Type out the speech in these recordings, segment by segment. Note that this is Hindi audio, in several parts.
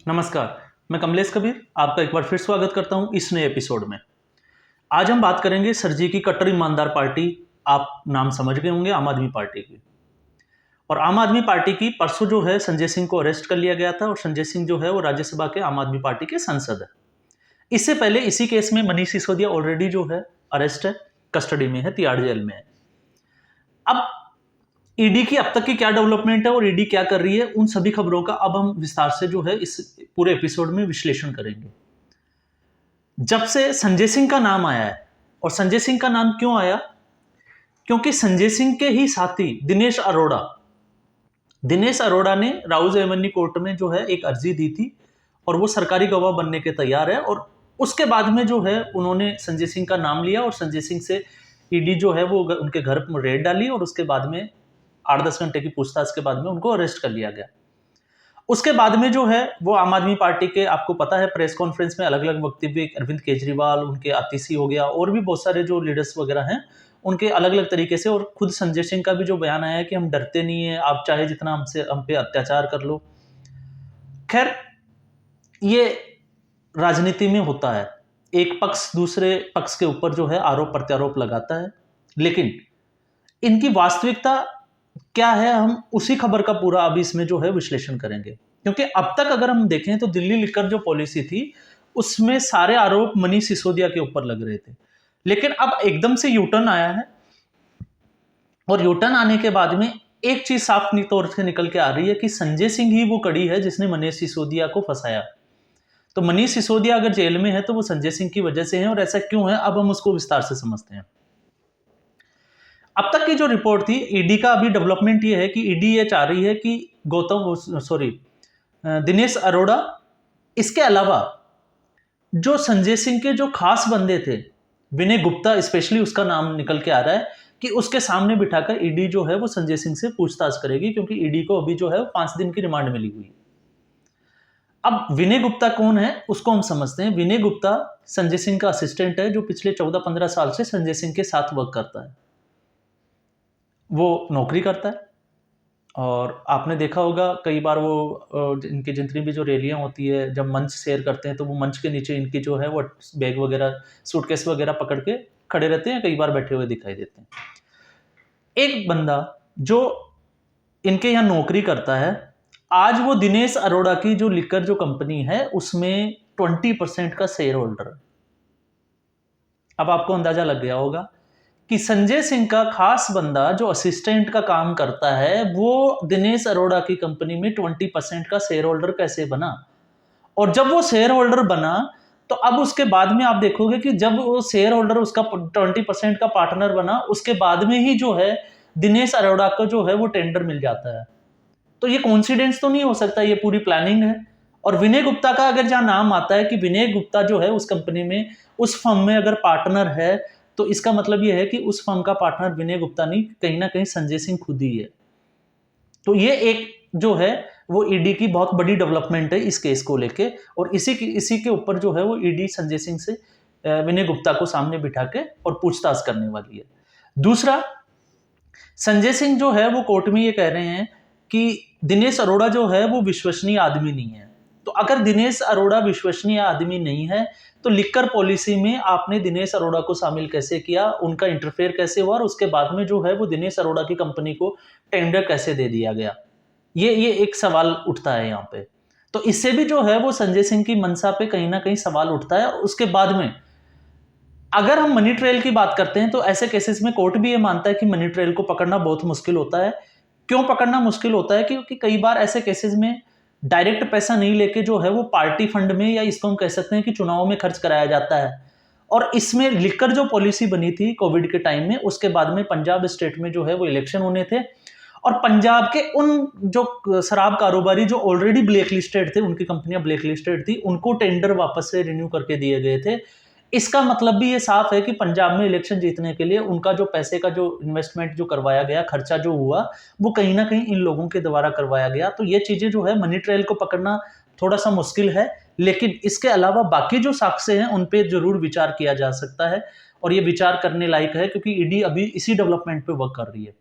नमस्कार, मैं कमलेश कबीर आपका एक बार फिर स्वागत करता हूं इस नए एपिसोड में। आज हम बात करेंगे सर जी की कट्टर ईमानदार पार्टी, आप नाम समझ गए होंगे, आम आदमी पार्टी की। और आम आदमी पार्टी की परसों जो है संजय सिंह को अरेस्ट कर लिया गया था और संजय सिंह जो है वो राज्यसभा के आम आदमी पार्टी के सांसद है। इससे पहले इसी केस में मनीष सिसोदिया ऑलरेडी जो है अरेस्ट है, कस्टडी में है, तिहाड़ जेल में है। अब ईडी की अब तक की क्या डेवलपमेंट है और ईडी क्या कर रही है, उन सभी खबरों का अब हम विस्तार से जो है इस पूरे एपिसोड में विश्लेषण करेंगे। जब से संजय सिंह का नाम आया है, और संजय सिंह का नाम क्यों आया, क्योंकि संजय सिंह के ही साथी दिनेश अरोड़ा ने राहुल जयमनी कोर्ट में जो है एक अर्जी दी थी और वो सरकारी गवाह बनने के तैयार है। और उसके बाद में जो है उन्होंने संजय सिंह का नाम लिया और संजय सिंह से ईडी जो है वो उनके घर में रेड डाली और उसके बाद में 8-10 घंटे की पूछताछ के बाद में उनको अरेस्ट कर लिया गया। उसके बाद में जो है वो आम आदमी पार्टी के, आपको पता है, प्रेस कॉन्फ्रेंस में अलग अलग वक्तव्य, अरविंद केजरीवाल, उनके आतिशी हो गया और भी बहुत सारे जो लीडर्स वगैरह हैं उनके अलग अलग तरीके से, और खुद संजय सिंह का भी जो बयान आया है कि हम डरते नहीं है, आप चाहे जितना हम पे अत्याचार कर लो। खैर, ये राजनीति में होता है, एक पक्ष दूसरे पक्ष के ऊपर जो है आरोप प्रत्यारोप लगाता है, लेकिन इनकी वास्तविकता क्या है, हम उसी खबर का पूरा अभी इसमें जो है विश्लेषण करेंगे। क्योंकि अब तक अगर हम देखें तो दिल्ली लिकर जो पॉलिसी थी उसमें सारे आरोप मनीष सिसोदिया के ऊपर लग रहे थे, लेकिन अब एकदम से यूटर्न आया है और यूटर्न आने के बाद में एक चीज साफ तौर से निकल के आ रही है कि संजय सिंह ही वो कड़ी है जिसने मनीष सिसोदिया को फंसाया। तो मनीष सिसोदिया अगर जेल में है तो वो संजय सिंह की वजह से है, और ऐसा क्यों है अब हम उसको विस्तार से समझते हैं। अब तक की जो रिपोर्ट थी ईडी का, अभी डेवलपमेंट ये है कि ईडी ये चाह रही है कि दिनेश अरोड़ा, इसके अलावा जो संजय सिंह के जो खास बंदे थे, विनय गुप्ता स्पेशली उसका नाम निकल के आ रहा है, कि उसके सामने बिठाकर ईडी जो है वो संजय सिंह से पूछताछ करेगी, क्योंकि ईडी को अभी जो है 5 दिन की रिमांड मिली हुई है। अब विनय गुप्ता कौन है उसको हम समझते हैं। विनय गुप्ता संजय सिंह का असिस्टेंट है जो पिछले 14-15 साल से संजय सिंह के साथ वर्क करता है, वो नौकरी करता है। और आपने देखा होगा कई बार वो इनकी जितनी भी जो रैलियां होती है, जब मंच शेयर करते हैं तो वो मंच के नीचे इनकी जो है वो बैग वगैरह, सूटकेस वगैरह पकड़ के खड़े रहते हैं, कई बार बैठे हुए दिखाई देते हैं। एक बंदा जो इनके यहाँ नौकरी करता है, आज वो दिनेश अरोड़ा की जो लिकर जो कंपनी है उसमें 20% का शेयर होल्डर है। अब आपको अंदाजा लग गया होगा कि संजय सिंह का खास बंदा जो असिस्टेंट का काम करता है वो दिनेश अरोड़ा की कंपनी में 20% का शेयर होल्डर कैसे बना। और जब वो शेयर होल्डर बना तो अब उसके बाद में आप देखोगे कि जब वो शेयर होल्डर उसका 20% का पार्टनर बना, उसके बाद में ही जो है दिनेश अरोड़ा को जो है वो टेंडर मिल जाता है। तो ये कोइंसिडेंस तो नहीं हो सकता, ये पूरी प्लानिंग है। और विनय गुप्ता का अगर जहां नाम आता है कि विनय गुप्ता जो है उस कंपनी में, उस फर्म में अगर पार्टनर है, तो इसका मतलब यह है कि उस फर्म का पार्टनर विनय गुप्ता नहीं, कहीं ना कहीं संजय सिंह खुद ही है। तो ये एक जो है वो ईडी की बहुत बड़ी डेवलपमेंट है इस केस को लेके, और इसी के ऊपर जो है वो ईडी संजय सिंह से विनय गुप्ता को सामने बिठा के और पूछताछ करने वाली है। दूसरा, संजय सिंह जो है वो कोर्ट में ये कह रहे हैं कि दिनेश अरोड़ा जो है वो विश्वसनीय आदमी नहीं है। तो अगर दिनेश अरोड़ा विश्वसनीय आदमी नहीं है तो लिकर पॉलिसी में आपने दिनेश अरोड़ा को शामिल कैसे किया, उनका इंटरफेयर कैसे हुआ, और उसके बाद में जो है वो दिनेश अरोड़ा की कंपनी को टेंडर कैसे दे दिया गया, ये एक सवाल उठता है यहाँ पे। तो इससे भी जो है वो संजय सिंह की मंशा पे कहीं ना कहीं सवाल उठता है। और उसके बाद में अगर हम मनी ट्रेल की बात करते हैं तो ऐसे केसेस में कोर्ट भी ये मानता है कि मनी ट्रेल को पकड़ना बहुत मुश्किल होता है। क्यों पकड़ना मुश्किल होता है? क्योंकि कई बार ऐसे केसेस में डायरेक्ट पैसा नहीं लेके जो है वो पार्टी फंड में, या इसको हम कह सकते हैं कि चुनाव में खर्च कराया जाता है। और इसमें लिकर जो पॉलिसी बनी थी कोविड के टाइम में, उसके बाद में पंजाब स्टेट में जो है वो इलेक्शन होने थे, और पंजाब के उन जो शराब कारोबारी जो ऑलरेडी ब्लैक लिस्टेड थे, उनकी कंपनियां ब्लैक लिस्टेड थी, उनको टेंडर वापस से रिन्यू करके दिए गए थे। इसका मतलब भी ये साफ है कि पंजाब में इलेक्शन जीतने के लिए उनका जो पैसे का जो इन्वेस्टमेंट जो करवाया गया, खर्चा जो हुआ, वो कहीं ना कहीं इन लोगों के द्वारा करवाया गया। तो ये चीजें जो है मनी ट्रेल को पकड़ना थोड़ा सा मुश्किल है, लेकिन इसके अलावा बाकी जो साक्ष्य हैं उन पे जरूर विचार किया जा सकता है, और ये विचार करने लायक है क्योंकि ईडी अभी इसी डेवलपमेंट पे वर्क कर रही है।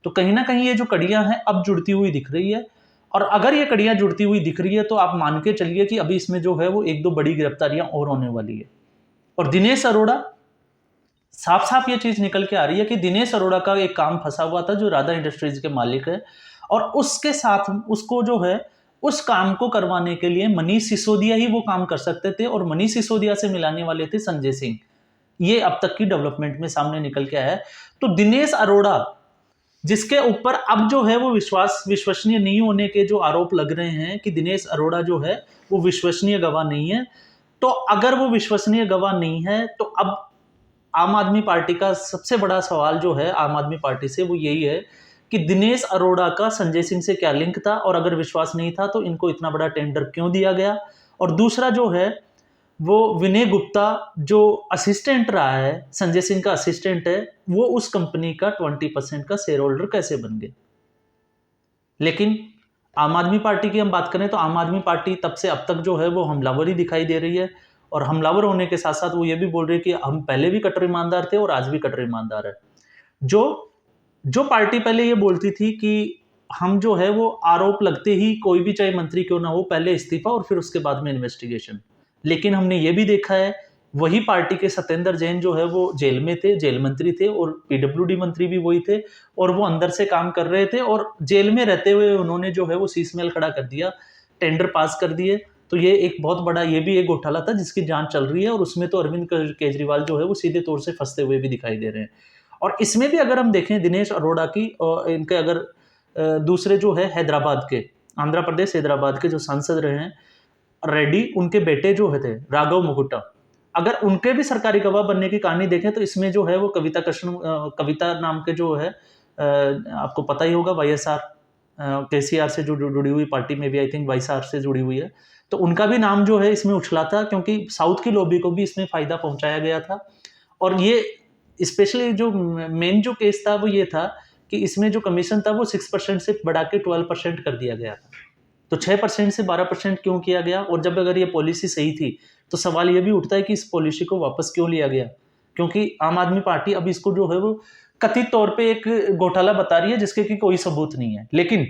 तो कहीं ना कहीं ये जो कड़ियां हैं अब जुड़ती हुई दिख रही है। और अगर ये कड़ियां जुड़ती हुई दिख रही है तो आप मान के चलिए कि अभी इसमें जो है वो एक दो बड़ी गिरफ्तारियां और होने वाली है। और दिनेश अरोड़ा, साफ साफ ये चीज निकल के आ रही है कि दिनेश अरोड़ा का एक काम फंसा हुआ था जो राधा इंडस्ट्रीज के मालिक है, और उसके साथ उसको जो है उस काम को करवाने के लिए मनीष सिसोदिया ही वो काम कर सकते थे, और मनीष सिसोदिया से मिलाने वाले थे संजय सिंह। ये अब तक की डेवलपमेंट में सामने निकल के आया है। तो दिनेश अरोड़ा, जिसके ऊपर अब जो है वो विश्वसनीय नहीं होने के जो आरोप लग रहे हैं कि दिनेश अरोड़ा जो है वो विश्वसनीय गवाह नहीं है, तो अगर वो विश्वसनीय गवाह नहीं है तो अब आम आदमी पार्टी का सबसे बड़ा सवाल जो है आम आदमी पार्टी से वो यही है कि दिनेश अरोड़ा का संजय सिंह से क्या लिंक था, और अगर विश्वास नहीं था तो इनको इतना बड़ा टेंडर क्यों दिया गया। और दूसरा जो है वो विनय गुप्ता जो असिस्टेंट रहा है, संजय सिंह का असिस्टेंट है, वो उस कंपनी का 20% का शेयर होल्डर कैसे बन गए। लेकिन आम आदमी पार्टी की हम बात करें तो आम आदमी पार्टी तब से अब तक जो है वो हमलावर ही दिखाई दे रही है, और हमलावर होने के साथ साथ वो ये भी बोल रही है कि हम पहले भी कट्टर ईमानदार थे और आज भी कट्टर ईमानदार है। जो जो पार्टी पहले ये बोलती थी कि हम जो है वो आरोप लगते ही कोई भी चाहे मंत्री क्यों ना हो पहले इस्तीफा और फिर उसके बाद में इन्वेस्टिगेशन, लेकिन हमने ये भी देखा है वही पार्टी के सत्येंद्र जैन जो है वो जेल में थे, जेल मंत्री थे, और पीडब्ल्यूडी मंत्री भी वही थे, और वो अंदर से काम कर रहे थे, और जेल में रहते हुए उन्होंने जो है वो शीशमेल खड़ा कर दिया, टेंडर पास कर दिए। तो ये एक बहुत बड़ा, ये भी एक घोटाला था जिसकी जांच चल रही है, और उसमें तो अरविंद केजरीवाल जो है वो सीधे तौर से फंसते हुए भी दिखाई दे रहे हैं। और इसमें भी अगर हम देखें दिनेश अरोड़ा की, इनके अगर दूसरे जो है हैदराबाद के, आंध्र प्रदेश हैदराबाद के जो सांसद रहे हैं रेड्डी, उनके बेटे जो थे राघव मुकुटा, अगर उनके भी सरकारी गवाह बनने की कहानी देखें तो इसमें जो है वो कविता कृष्ण, कविता नाम के जो है आपको पता ही होगा, वाईएसआर केसीआर से जो जुड़ी हुई पार्टी में भी आई थिंक वाईएसआर से जुड़ी हुई है, तो उनका भी नाम जो है इसमें उछला था क्योंकि साउथ की लॉबी को भी इसमें फायदा पहुंचाया गया था। और ये स्पेशली जो मेन जो केस था वो ये था कि इसमें जो कमीशन था वो 6% से बढ़ा के 12% कर दिया गया था। तो 6% से 12% क्यों किया गया, और जब अगर ये पॉलिसी सही थी तो सवाल ये भी उठता है कि इस पॉलिसी को वापस क्यों लिया गया, क्योंकि आम आदमी पार्टी अब इसको जो है वो कथित तौर पे एक घोटाला बता रही है जिसके कि कोई सबूत नहीं है। लेकिन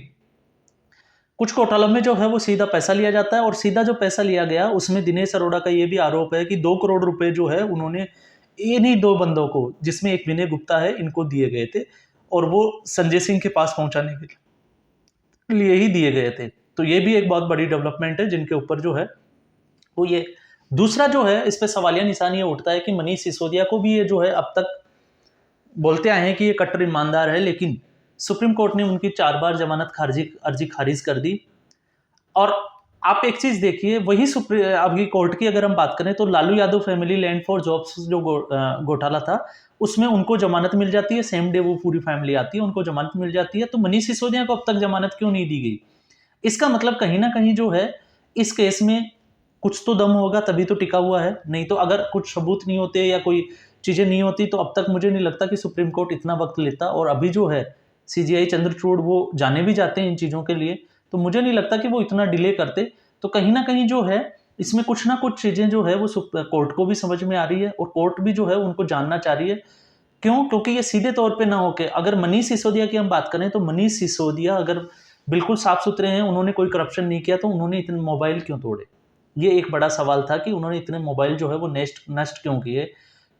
कुछ घोटालों में जो है वो सीधा पैसा लिया जाता है, और सीधा जो पैसा लिया गया उसमें दिनेश अरोड़ा का ये भी आरोप है कि 2 करोड़ रुपए जो है उन्होंने इन्हीं 2 बंदों को, जिसमें एक विनय गुप्ता है, इनको दिए गए थे, और वो संजय सिंह के पास पहुंचाने के लिए ही दिए गए थे। तो ये भी एक बहुत बड़ी डेवलपमेंट है जिनके ऊपर जो है वो ये। दूसरा जो है इस पे सवालिया निशान ये उठता है कि मनीष सिसोदिया को भी ये जो है अब तक बोलते आए हैं कि ये कट्टर ईमानदार है, लेकिन सुप्रीम कोर्ट ने उनकी 4 बार जमानत अर्जी खारिज कर दी। और आप एक चीज देखिए, वही अभी कोर्ट की अगर हम बात करें तो Lalu Yadav family land for jobs जो घोटाला था उसमें उनको जमानत मिल जाती है, सेम डे वो पूरी फैमिली आती है, उनको जमानत मिल जाती है। तो मनीष सिसोदिया को अब तक जमानत क्यों नहीं दी गई? इसका मतलब कहीं ना कहीं जो है इस केस में कुछ तो दम होगा, तभी तो टिका हुआ है। नहीं तो अगर कुछ सबूत नहीं होते या कोई चीजें नहीं होती तो अब तक मुझे नहीं लगता कि सुप्रीम कोर्ट इतना वक्त लेता। और अभी जो है सीजीआई चंद्रचूड़ वो जाने भी जाते हैं इन चीजों के लिए, तो मुझे नहीं लगता कि वो इतना डिले करते। तो कहीं ना कहीं जो है इसमें कुछ ना कुछ चीजें जो है वो कोर्ट को भी समझ में आ रही है, और कोर्ट भी जो है उनको जानना चाह रही है। क्यों? क्योंकि ये सीधे तौर पे ना होके, अगर मनीष सिसोदिया की हम बात करें तो मनीष सिसोदिया अगर बिल्कुल साफ सुथरे हैं, उन्होंने कोई करप्शन नहीं किया, तो उन्होंने इतने मोबाइल क्यों तोड़े? ये एक बड़ा सवाल था कि उन्होंने इतने मोबाइल जो है वो नष्ट क्यों किए,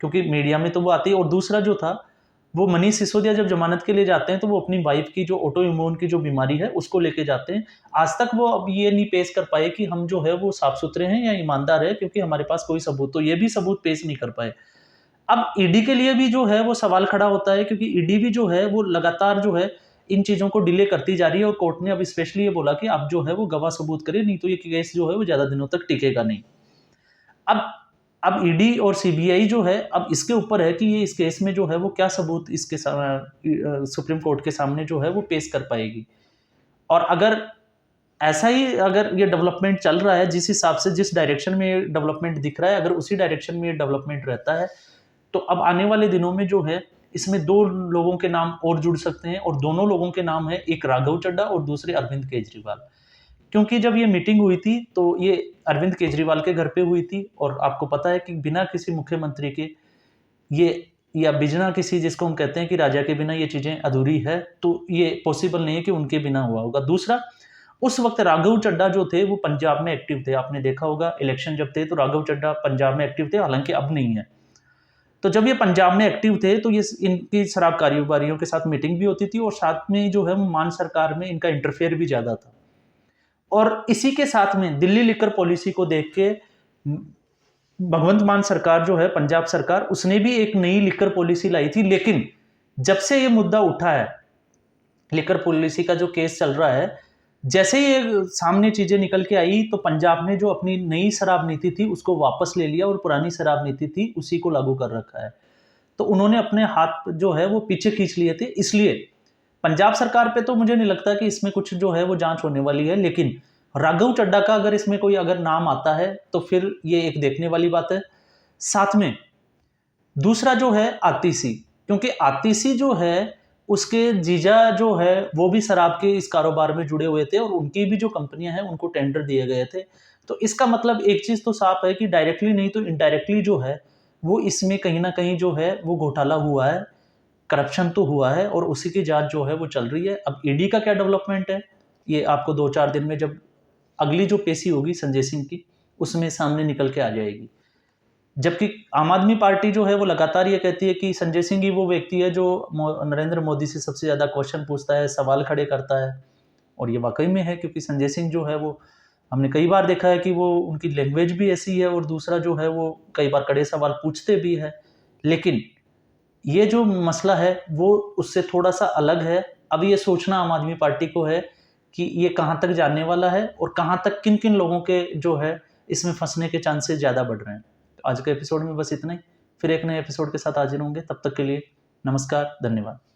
क्योंकि मीडिया में तो वो आती है। और दूसरा जो था वो मनीष सिसोदिया जब जमानत के लिए जाते हैं तो वो अपनी वाइफ की जो ऑटो इम्यून की जो बीमारी है उसको लेके जाते हैं। आज तक वो अब ये नहीं पेश कर पाए कि हम जो है वो साफ सुथरे हैं या ईमानदार है, क्योंकि हमारे पास कोई सबूत, तो ये भी सबूत पेश नहीं कर पाए। अब ईडी के लिए भी जो है वो सवाल खड़ा होता है, क्योंकि ईडी भी जो है वो लगातार जो है इन चीजों को डिले करती जा रही है, और कोर्ट ने अब स्पेशली ये बोला कि अब जो है वो गवाह सबूत करे, नहीं तो ये केस जो है वो ज्यादा दिनों तक टिकेगा नहीं। अब ईडी और सीबीआई जो है अब इसके ऊपर है कि ये इस केस में जो है वो क्या सबूत इसके सुप्रीम कोर्ट के सामने जो है वो पेश कर पाएगी। और अगर ऐसा ही अगर ये डेवलपमेंट चल रहा है, जिस हिसाब से जिस डायरेक्शन में ये डेवलपमेंट दिख रहा है, अगर उसी डायरेक्शन में ये डेवलपमेंट रहता है तो अब आने वाले दिनों में जो है इसमें 2 लोगों के नाम और जुड़ सकते हैं, और दोनों लोगों के नाम है, एक राघव चड्ढा और दूसरे अरविंद केजरीवाल। क्योंकि जब ये मीटिंग हुई थी तो ये अरविंद केजरीवाल के घर पे हुई थी, और आपको पता है कि बिना किसी मुख्यमंत्री के ये, या बिना किसी, जिसको हम कहते हैं कि राजा के बिना ये चीजें अधूरी है, तो ये पॉसिबल नहीं है कि उनके बिना हुआ होगा। दूसरा, उस वक्त राघव चड्ढा जो थे वो पंजाब में एक्टिव थे। आपने देखा होगा इलेक्शन जब थे तो राघव चड्ढा पंजाब में एक्टिव थे, हालांकि अब नहीं है। तो जब ये पंजाब में एक्टिव थे तो ये इनकी शराब कारोबारियों के साथ मीटिंग भी होती थी और साथ में जो है मान सरकार में इनका इंटरफेयर भी ज्यादा था। और इसी के साथ में दिल्ली लिकर पॉलिसी को देख के भगवंत मान सरकार जो है पंजाब सरकार, उसने भी एक नई लिकर पॉलिसी लाई थी। लेकिन जब से ये मुद्दा उठा है, लिकर पॉलिसी का जो केस चल रहा है, जैसे ये सामने चीजें निकल के आई तो पंजाब ने जो अपनी नई शराब नीति थी उसको वापस ले लिया और पुरानी शराब नीति थी उसी को लागू कर रखा है। तो उन्होंने अपने हाथ जो है वो पीछे खींच लिए थे। इसलिए पंजाब सरकार पे तो मुझे नहीं लगता कि इसमें कुछ जो है वो जांच होने वाली है, लेकिन राघव चड्ढा का अगर इसमें कोई अगर नाम आता है तो फिर ये एक देखने वाली बात है। साथ में दूसरा जो है आतिशी, क्योंकि आतिशी जो है उसके जीजा जो है वो भी शराब के इस कारोबार में जुड़े हुए थे और उनकी भी जो कंपनियां हैं उनको टेंडर दिए गए थे। तो इसका मतलब एक चीज तो साफ है कि डायरेक्टली नहीं तो इनडायरेक्टली जो है वो इसमें कहीं ना कहीं जो है वो घोटाला हुआ है, करप्शन तो हुआ है और उसी की जांच जो है वो चल रही है। अब ईडी का क्या डेवलपमेंट है ये आपको 2-4 दिन में जब अगली जो पेशी होगी संजय सिंह की उसमें सामने निकल के आ जाएगी। जबकि आम आदमी पार्टी जो है वो लगातार ये कहती है कि संजय सिंह ही वो व्यक्ति है जो नरेंद्र मोदी से सबसे ज्यादा क्वेश्चन पूछता है, सवाल खड़े करता है। और ये वाकई में है, क्योंकि संजय सिंह जो है वो हमने कई बार देखा है कि वो उनकी लैंग्वेज भी ऐसी है और दूसरा जो है वो कई बार कड़े सवाल पूछते भी है। लेकिन ये जो मसला है वो उससे थोड़ा सा अलग है। अब ये सोचना आम आदमी पार्टी को है कि ये कहाँ तक जाने वाला है और कहाँ तक किन किन लोगों के जो है इसमें फंसने के चांसेस ज़्यादा बढ़ रहे हैं। तो आज के एपिसोड में बस इतना ही, फिर एक नए एपिसोड के साथ हाजिर होंगे। तब तक के लिए नमस्कार, धन्यवाद।